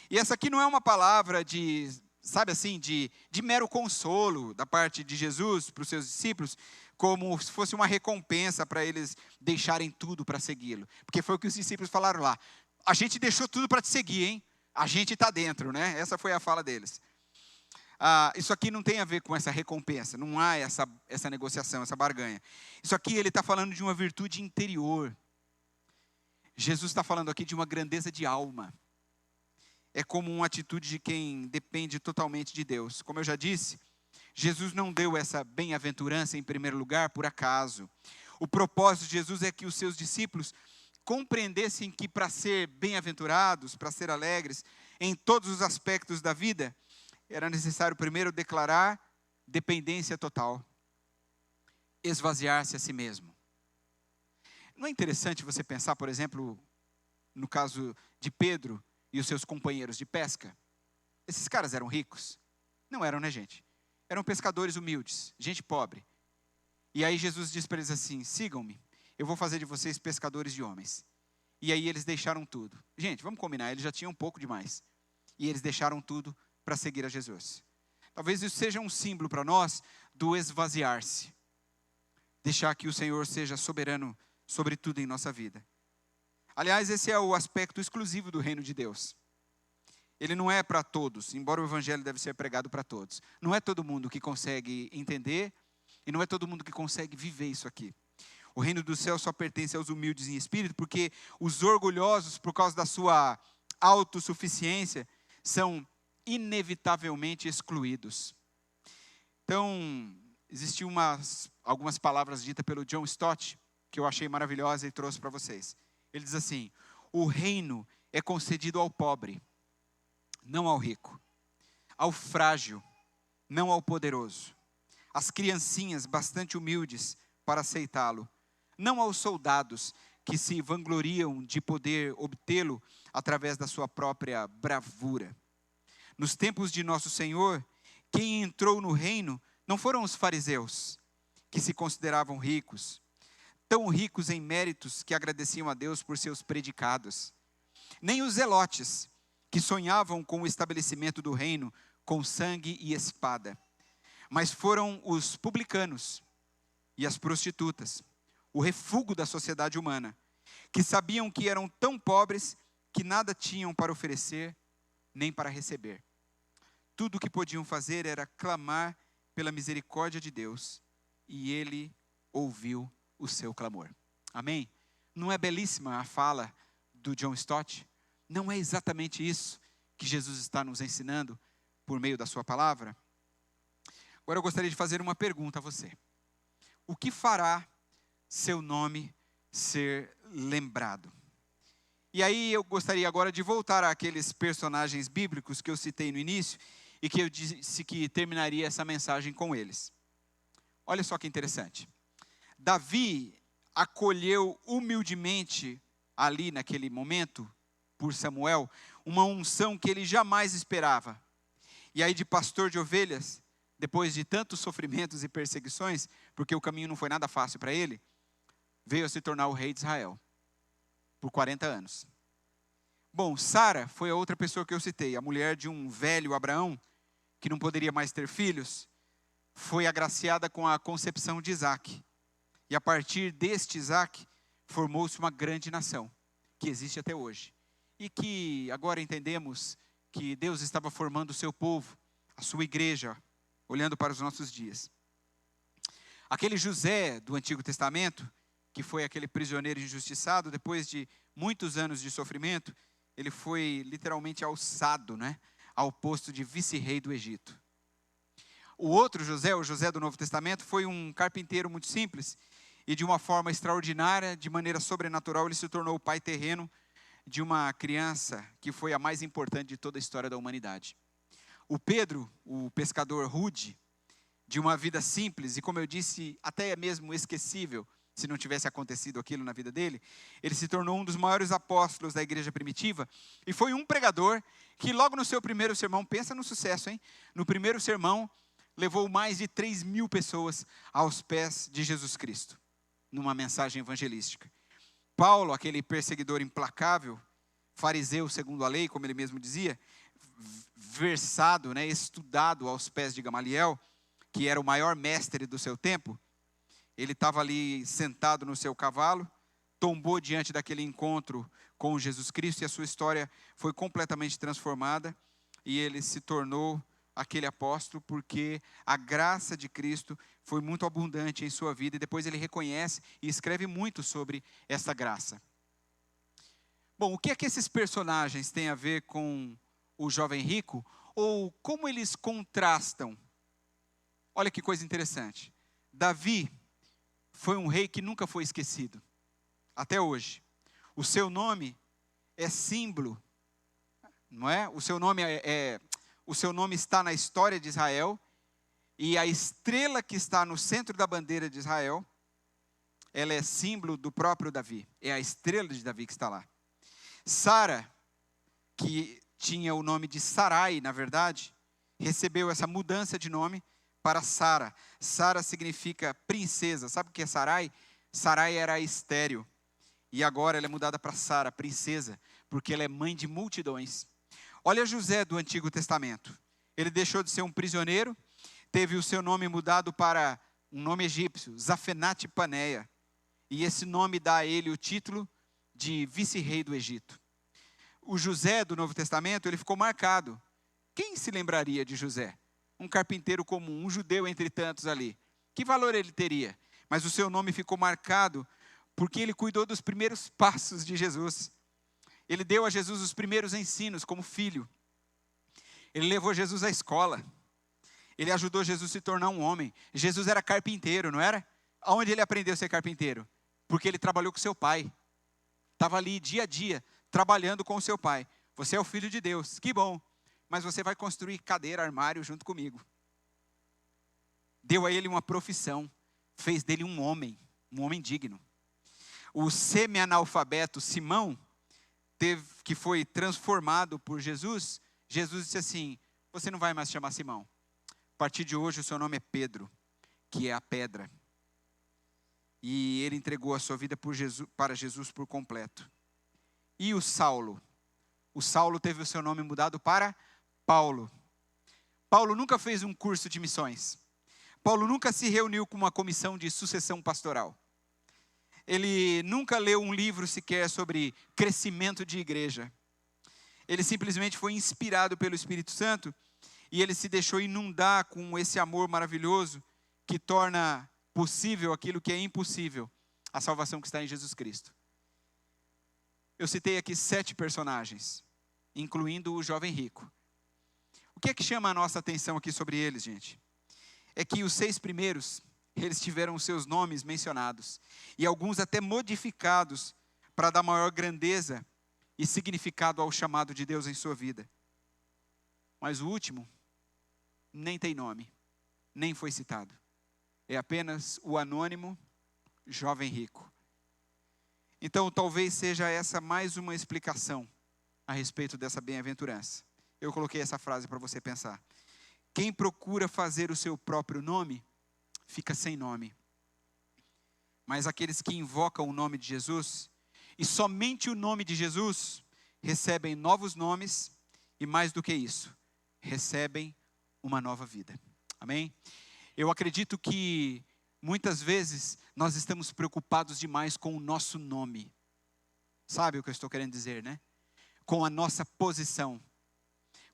E essa aqui não é uma palavra de, sabe assim, de mero consolo da parte de Jesus para os seus discípulos, como se fosse uma recompensa para eles deixarem tudo para segui-lo. Porque foi o que os discípulos falaram lá: a gente deixou tudo para te seguir, hein? A gente está dentro, né? Essa foi a fala deles. Isso aqui não tem a ver com essa recompensa, não há essa negociação, essa barganha. Isso aqui ele está falando de uma virtude interior. Jesus está falando aqui de uma grandeza de alma. É como uma atitude de quem depende totalmente de Deus. Como eu já disse, Jesus não deu essa bem-aventurança em primeiro lugar por acaso. O propósito de Jesus é que os seus discípulos compreendessem que para ser bem-aventurados, para ser alegres em todos os aspectos da vida, era necessário primeiro declarar dependência total, esvaziar-se a si mesmo. Não é interessante você pensar, por exemplo, no caso de Pedro e os seus companheiros de pesca? Esses caras eram ricos? Não eram, né, gente? Eram pescadores humildes, gente pobre. E aí Jesus diz para eles assim: sigam-me, eu vou fazer de vocês pescadores de homens. E aí eles deixaram tudo. Gente, vamos combinar, eles já tinham um pouco demais. E eles deixaram tudo para seguir a Jesus. Talvez isso seja um símbolo para nós do esvaziar-se. Deixar que o Senhor seja soberano sobre tudo em nossa vida. Aliás, esse é o aspecto exclusivo do reino de Deus. Ele não é para todos, embora o evangelho deve ser pregado para todos. Não é todo mundo que consegue entender e não é todo mundo que consegue viver isso aqui. O reino do céu só pertence aos humildes em espírito, porque os orgulhosos, por causa da sua autossuficiência, são inevitavelmente excluídos. Então, existiam algumas palavras ditas pelo John Stott, que eu achei maravilhosa e trouxe para vocês. Ele diz assim: o reino é concedido ao pobre, não ao rico, ao frágil, não ao poderoso, às criancinhas bastante humildes para aceitá-lo, não aos soldados que se vangloriam de poder obtê-lo através da sua própria bravura. Nos tempos de nosso Senhor, quem entrou no reino não foram os fariseus, que se consideravam ricos, tão ricos em méritos que agradeciam a Deus por seus predicados, nem os zelotes, que sonhavam com o estabelecimento do reino com sangue e espada, mas foram os publicanos e as prostitutas, o refúgio da sociedade humana, que sabiam que eram tão pobres que nada tinham para oferecer, nem para receber. Tudo o que podiam fazer era clamar pela misericórdia de Deus, e Ele ouviu o seu clamor. Amém? Não é belíssima a fala do John Stott? Não é exatamente isso que Jesus está nos ensinando por meio da sua palavra? Agora eu gostaria de fazer uma pergunta a você. O que fará seu nome ser lembrado? E aí eu gostaria agora de voltar àqueles personagens bíblicos que eu citei no início e que eu disse que terminaria essa mensagem com eles. Olha só que interessante. Davi acolheu humildemente ali naquele momento, por Samuel, uma unção que ele jamais esperava. E aí de pastor de ovelhas, depois de tantos sofrimentos e perseguições, porque o caminho não foi nada fácil para ele, veio a se tornar o rei de Israel, por 40 anos. Bom, Sara foi a outra pessoa que eu citei, a mulher de um velho Abraão, que não poderia mais ter filhos, foi agraciada com a concepção de Isaac. E a partir deste Isaac, formou-se uma grande nação, que existe até hoje. E que agora entendemos que Deus estava formando o seu povo, a sua igreja, olhando para os nossos dias. Aquele José do Antigo Testamento, que foi aquele prisioneiro injustiçado, depois de muitos anos de sofrimento, ele foi literalmente alçado, ao posto de vice-rei do Egito. O outro José, o José do Novo Testamento, foi um carpinteiro muito simples, e de uma forma extraordinária, de maneira sobrenatural, ele se tornou o pai terreno de uma criança que foi a mais importante de toda a história da humanidade. O Pedro, o pescador rude, de uma vida simples, e como eu disse, até mesmo esquecível, se não tivesse acontecido aquilo na vida dele, ele se tornou um dos maiores apóstolos da igreja primitiva, e foi um pregador que logo no seu primeiro sermão, pensa no sucesso, hein? No primeiro sermão, levou mais de 3.000 pessoas aos pés de Jesus Cristo, numa mensagem evangelística. Paulo, aquele perseguidor implacável, fariseu segundo a lei, como ele mesmo dizia, versado, estudado aos pés de Gamaliel, que era o maior mestre do seu tempo, ele estava ali sentado no seu cavalo, tombou diante daquele encontro com Jesus Cristo e a sua história foi completamente transformada e ele se tornou aquele apóstolo porque a graça de Cristo foi muito abundante em sua vida e depois ele reconhece e escreve muito sobre essa graça. Bom, o que é que esses personagens têm a ver com o jovem rico ou como eles contrastam? Olha que coisa interessante. Davi foi um rei que nunca foi esquecido, até hoje. O seu nome é símbolo, não é? O seu nome está na história de Israel, e a estrela que está no centro da bandeira de Israel, ela é símbolo do próprio Davi. É a estrela de Davi que está lá. Sara, que tinha o nome de Sarai, na verdade, recebeu essa mudança de nome para Sara. Sara significa princesa. Sabe o que é Sarai? Sarai era estéril. E agora ela é mudada para Sara, princesa, porque ela é mãe de multidões. Olha José do Antigo Testamento. Ele deixou de ser um prisioneiro, teve o seu nome mudado para um nome egípcio, Zafenate Paneia. E esse nome dá a ele o título de vice-rei do Egito. O José do Novo Testamento, ele ficou marcado. Quem se lembraria de José? Um carpinteiro comum, um judeu entre tantos ali. Que valor ele teria? Mas o seu nome ficou marcado porque ele cuidou dos primeiros passos de Jesus. Ele deu a Jesus os primeiros ensinos como filho. Ele levou Jesus à escola. Ele ajudou Jesus a se tornar um homem. Jesus era carpinteiro, não era? Aonde ele aprendeu a ser carpinteiro? Porque ele trabalhou com seu pai. Estava ali dia a dia, trabalhando com o seu pai. Você é o filho de Deus, que bom. Mas você vai construir cadeira, armário junto comigo. Deu a ele uma profissão. Fez dele um homem digno. o semi-analfabeto Simão, que foi transformado por Jesus, Jesus disse assim: você não vai mais se chamar Simão. A partir de hoje o seu nome é Pedro, que é a pedra. E ele entregou a sua vida para Jesus por completo. E o Saulo? O Saulo teve o seu nome mudado para Paulo. Paulo nunca fez um curso de missões. Paulo nunca se reuniu com uma comissão de sucessão pastoral. Ele nunca leu um livro sequer sobre crescimento de igreja. Ele simplesmente foi inspirado pelo Espírito Santo e ele se deixou inundar com esse amor maravilhoso que torna possível aquilo que é impossível, a salvação que está em Jesus Cristo. Eu citei aqui 7 personagens, incluindo o jovem rico. O que é que chama a nossa atenção aqui sobre eles, gente? É que os 6 primeiros, eles tiveram os seus nomes mencionados, e alguns até modificados para dar maior grandeza e significado ao chamado de Deus em sua vida. Mas o último nem tem nome, nem foi citado. É apenas o anônimo jovem rico. Então, talvez seja essa mais uma explicação a respeito dessa bem-aventurança. Eu coloquei essa frase para você pensar. Quem procura fazer o seu próprio nome, fica sem nome. Mas aqueles que invocam o nome de Jesus, e somente o nome de Jesus, recebem novos nomes, e mais do que isso, recebem uma nova vida. Amém? Eu acredito que muitas vezes nós estamos preocupados demais com o nosso nome. Sabe o que eu estou querendo dizer, né? Com a nossa posição,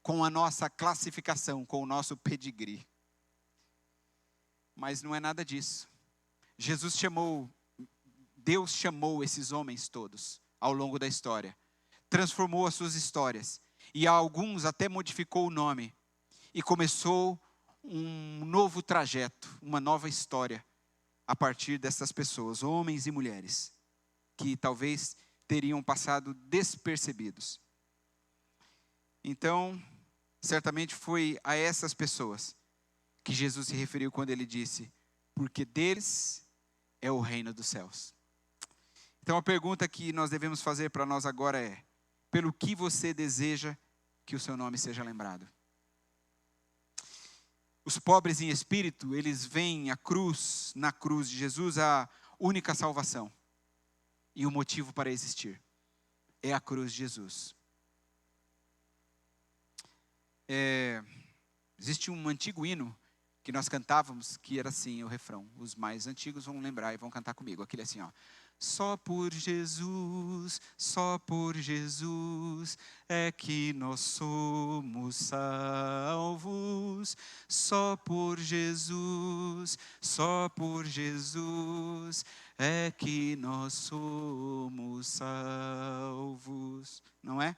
com a nossa classificação, com o nosso pedigree. Mas não é nada disso. Deus chamou esses homens todos ao longo da história. Transformou as suas histórias. E a alguns até modificou o nome. E começou um novo trajeto, uma nova história, a partir dessas pessoas, homens e mulheres, que talvez teriam passado despercebidos. Então, certamente foi a essas pessoas que Jesus se referiu quando ele disse: porque deles é o reino dos céus. Então a pergunta que nós devemos fazer para nós agora é: pelo que você deseja que o seu nome seja lembrado? Os pobres em espírito, eles veem na cruz de Jesus, a única salvação. E o motivo para existir é a cruz de Jesus. Existe um antigo hino que nós cantávamos, que era assim, o refrão. Os mais antigos vão lembrar e vão cantar comigo. Aquele assim, ó. Só por Jesus é que nós somos salvos. Só por Jesus é que nós somos salvos. Não é?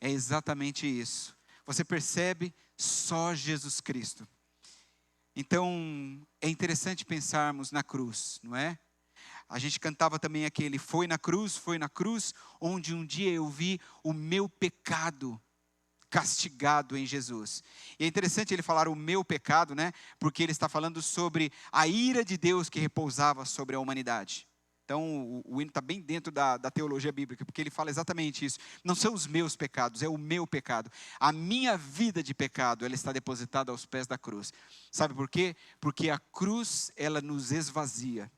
É exatamente isso. Você percebe? Só Jesus Cristo. Então, é interessante pensarmos na cruz, não é? A gente cantava também aquele, foi na cruz, onde um dia eu vi o meu pecado castigado em Jesus. E é interessante ele falar o meu pecado, né? Porque ele está falando sobre a ira de Deus que repousava sobre a humanidade. Então, o hino está bem dentro da teologia bíblica, porque ele fala exatamente isso. Não são os meus pecados, é o meu pecado. A minha vida de pecado, ela está depositada aos pés da cruz. Sabe por quê? Porque a cruz, ela nos esvazia.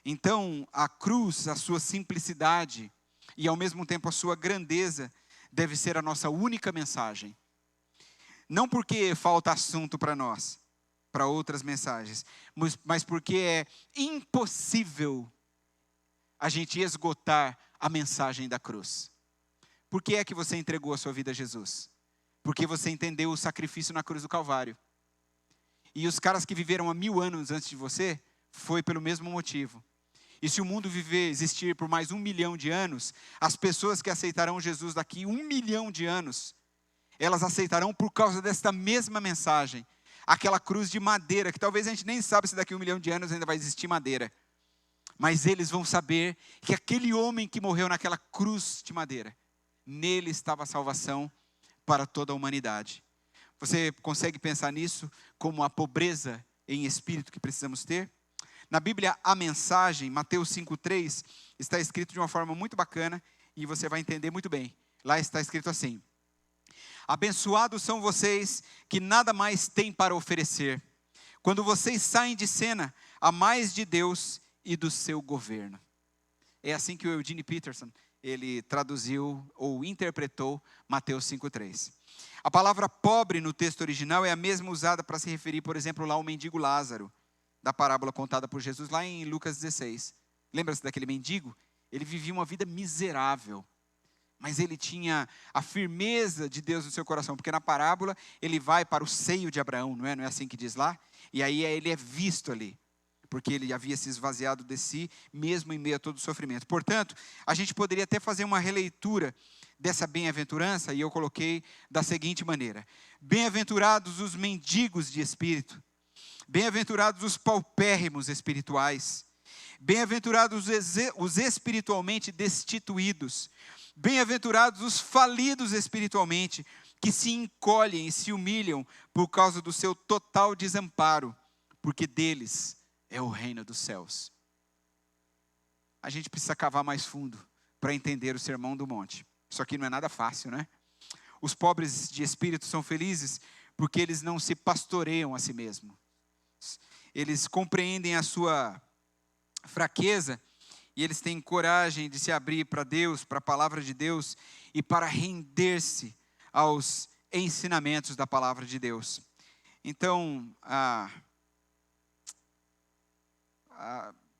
Então, a cruz, a sua simplicidade e ao mesmo tempo a sua grandeza, deve ser a nossa única mensagem. Não porque falta assunto para nós, para outras mensagens, mas porque é impossível a gente esgotar a mensagem da cruz. Por que é que você entregou a sua vida a Jesus? Porque você entendeu o sacrifício na cruz do Calvário. E os caras que viveram há 1000 anos antes de você, foi pelo mesmo motivo. E se o mundo existir por mais 1 milhão de anos, as pessoas que aceitarão Jesus daqui 1 milhão de anos, elas aceitarão por causa desta mesma mensagem. Aquela cruz de madeira, que talvez a gente nem sabe se daqui 1 milhão de anos ainda vai existir madeira. Mas eles vão saber que aquele homem que morreu naquela cruz de madeira, nele estava a salvação para toda a humanidade. Você consegue pensar nisso como a pobreza em espírito que precisamos ter? Na Bíblia, a mensagem, Mateus 5,3, está escrito de uma forma muito bacana e você vai entender muito bem. Lá está escrito assim: abençoados são vocês que nada mais têm para oferecer, quando vocês saem de cena a mais de Deus e do seu governo. É assim que o Eugene Peterson, ele traduziu ou interpretou Mateus 5,3. A palavra pobre no texto original é a mesma usada para se referir, por exemplo, lá ao mendigo Lázaro, da parábola contada por Jesus lá em Lucas 16. Lembra-se daquele mendigo? Ele vivia uma vida miserável, mas ele tinha a firmeza de Deus no seu coração, porque na parábola ele vai para o seio de Abraão, não é? Não é assim que diz lá? E aí ele é visto ali, porque ele havia se esvaziado de si, mesmo em meio a todo o sofrimento. Portanto, a gente poderia até fazer uma releitura dessa bem-aventurança, e eu coloquei da seguinte maneira: bem-aventurados os mendigos de espírito, bem-aventurados os paupérrimos espirituais, bem-aventurados os espiritualmente destituídos, bem-aventurados os falidos espiritualmente, que se encolhem e se humilham por causa do seu total desamparo, porque deles é o reino dos céus. A gente precisa cavar mais fundo para entender o Sermão do Monte. Isso aqui não é nada fácil, né? Os pobres de espírito são felizes porque eles não se pastoreiam a si mesmos. Eles compreendem a sua fraqueza e eles têm coragem de se abrir para Deus, para a palavra de Deus e para render-se aos ensinamentos da palavra de Deus. Então,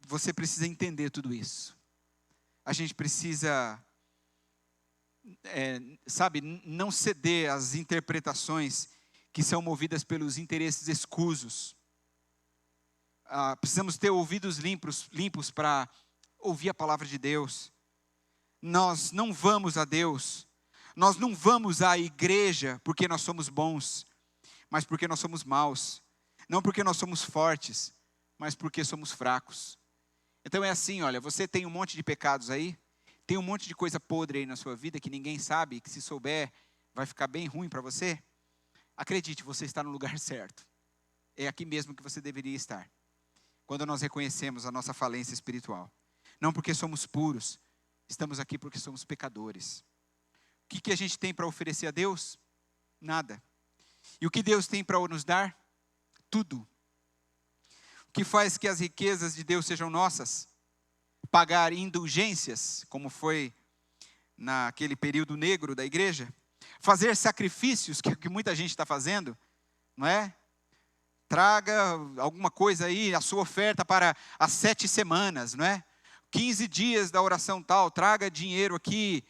você precisa entender tudo isso. A gente precisa, não ceder às interpretações que são movidas pelos interesses escusos. Precisamos ter ouvidos limpos para ouvir a palavra de Deus. Nós não vamos a Deus, nós não vamos à igreja porque nós somos bons, mas porque nós somos maus. Não porque nós somos fortes, mas porque somos fracos. Então é assim, olha, você tem um monte de pecados aí, tem um monte de coisa podre aí na sua vida que ninguém sabe, que se souber vai ficar bem ruim para você. Acredite, você está no lugar certo. É aqui mesmo que você deveria estar. Quando nós reconhecemos a nossa falência espiritual. Não porque somos puros, estamos aqui porque somos pecadores. O que a gente tem para oferecer a Deus? Nada. E o que Deus tem para nos dar? Tudo. O que faz que as riquezas de Deus sejam nossas? Pagar indulgências, como foi naquele período negro da igreja. Fazer sacrifícios, que muita gente está fazendo, não é? Traga alguma coisa aí, a sua oferta para as 7 semanas, não é? 15 dias da oração tal, traga dinheiro aqui,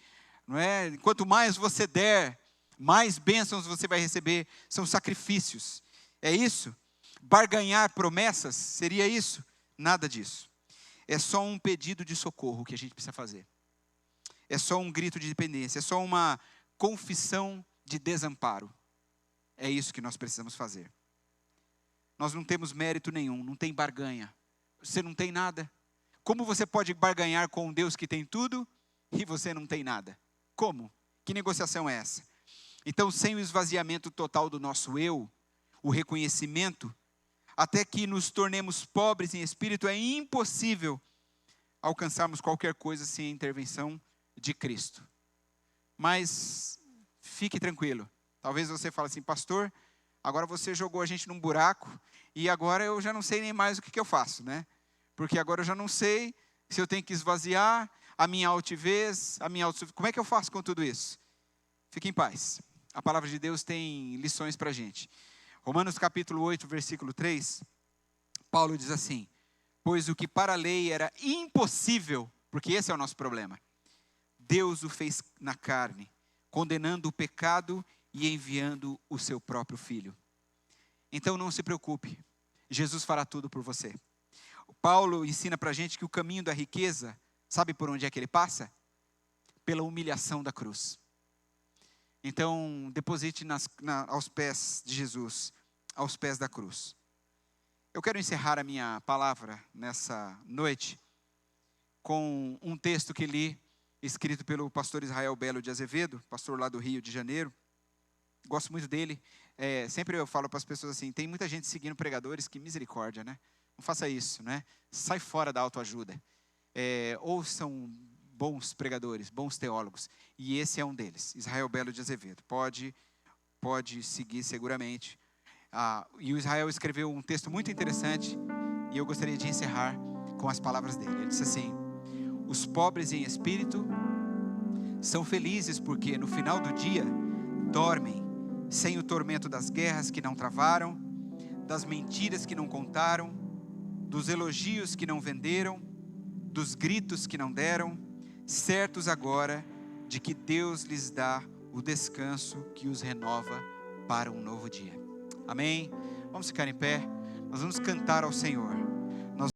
não é? Quanto mais você der, mais bênçãos você vai receber. São sacrifícios. É isso? Barganhar promessas, seria isso? Nada disso. É só um pedido de socorro que a gente precisa fazer. É só um grito de dependência, é só uma confissão de desamparo. É isso que nós precisamos fazer. Nós não temos mérito nenhum, não tem barganha. Você não tem nada. Como você pode barganhar com um Deus que tem tudo e você não tem nada? Como? Que negociação é essa? Então, sem o esvaziamento total do nosso eu, o reconhecimento, até que nos tornemos pobres em espírito, é impossível alcançarmos qualquer coisa sem a intervenção de Cristo. Mas fique tranquilo. Talvez você fale assim, pastor, agora você jogou a gente num buraco e agora eu já não sei nem mais o que eu faço, né? Porque agora eu já não sei se eu tenho que esvaziar a minha altivez, como é que eu faço com tudo isso? Fique em paz. A palavra de Deus tem lições para a gente. Romanos capítulo 8, versículo 3, Paulo diz assim, pois o que para a lei era impossível, porque esse é o nosso problema, Deus o fez na carne, condenando o pecado e enviando o seu próprio Filho. Então não se preocupe, Jesus fará tudo por você. Paulo ensina para a gente que o caminho da riqueza, sabe por onde é que ele passa? Pela humilhação da cruz. Então, deposite aos pés de Jesus, aos pés da cruz. Eu quero encerrar a minha palavra nessa noite com um texto que li, escrito pelo pastor Israel Belo de Azevedo, pastor lá do Rio de Janeiro. Gosto muito dele. Sempre eu falo para as pessoas assim, tem muita gente seguindo pregadores, que misericórdia, né? faça isso, né? Sai fora da autoajuda. Ouçam bons pregadores, bons teólogos. E esse é um deles, Israel Belo de Azevedo. Pode seguir seguramente. E o Israel escreveu um texto muito interessante, e eu gostaria de encerrar com as palavras dele. Ele disse assim: os pobres em espírito são felizes porque no final do dia dormem sem o tormento das guerras que não travaram, das mentiras que não contaram, dos elogios que não venderam, dos gritos que não deram, certos agora de que Deus lhes dá o descanso que os renova para um novo dia. Amém? Vamos ficar em pé, nós vamos cantar ao Senhor.